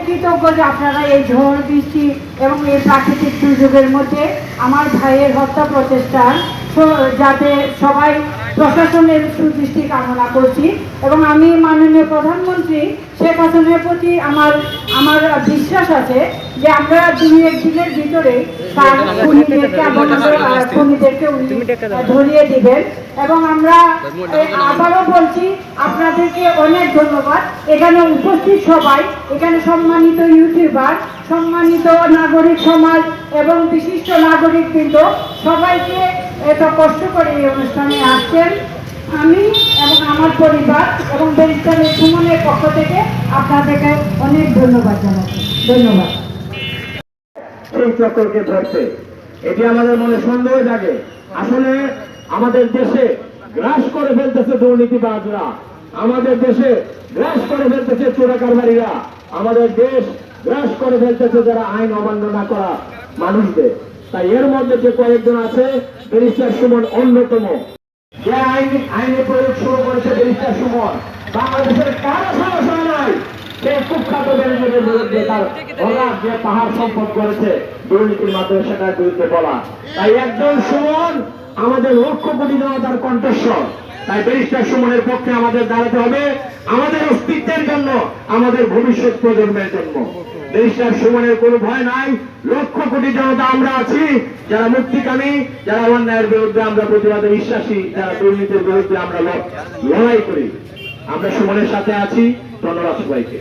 কৃতজ্ঞ যে আপনারা এই ঝড় বৃষ্টি এবং এই প্রাকৃতিক দুর্যোগের মধ্যে আমার ভাইয়ের হত্যা প্রচেষ্টা যাতে সবাই প্রশাসনের সুদৃষ্টি কামনা করছি এবং আমি মাননীয় প্রধানমন্ত্রী শেখ হাসিনার প্রতি আমার বিশ্বাস আছে যে আমরা 2-1 দিনের ভিতরে তার খুনিদেরকে ধরিয়ে দিবেন এবং আমরা আবারও বলছি আপনাদেরকে অনেক ধন্যবাদ। এখানে উপস্থিত সবাই, এখানে সম্মানিত ইউটিউবার, সম্মানিত নাগরিক সমাজ এবং বিশিষ্ট নাগরিকবৃন্দ সবাইকে এত কষ্ট করে এই অনুষ্ঠানে আসছেন। আমি এবং আমার পরিবার এবং ব্যারিস্টার সুমনের পক্ষ থেকে আপনাদেরকে অনেক ধন্যবাদ জানাচ্ছি। ধন্যবাদ। সেই চক্রকে ধরতে এটি আমাদের মনে সন্দেহ জাগে। আসলে আমাদের দেশে গ্রাস করে ফেলতেছে দুর্নীতিবাজরা, আমাদের দেশে গ্রাস করে ফেলতেছে চোরাকারবারীরা, আমাদের দেশ গ্রাস করে ফেলতেছে যারা আইন অমান্য না করা মানুষদের। তাই এর মধ্যে যে কয়েকজন আছে, ব্যারিস্টার সুমন অন্যতম। যে আইনে প্রয়োগ শুরু করেছে ব্যারিস্টার সুমন, বাংলাদেশের কারো সমস্যা নাই সেই কুখ্যাত ব্যারিস্টারের বিরুদ্ধে তার অগাধ যে পাহাড় সম্পদ করেছে দুর্নীতির মাধ্যমে সেটার বিরুদ্ধে বলা। তাই একজন সুমন আমাদের লক্ষ কোটি জনতার কণ্ঠস্বর। তাই ব্যারিস্টার সুমনের পক্ষে আমাদের দাঁড়াতে হবে, আমাদের অস্তিত্বের জন্য, আমাদের ভবিষ্যৎ প্রজন্মের জন্য। ব্যারিস্টার সুমনের কোনো ভয় নাই, লক্ষ কোটি জনতা আমরা আছি যারা মুক্তিকামী, যারা অন্যায়ের বিরুদ্ধে আমরা প্রতিবাদে বিশ্বাসী, যারা দুর্নীতির বিরুদ্ধে আমরা লড়াই করি। আমরা সুমনের সাথে আছি। ধন্যবাদ সবাইকে।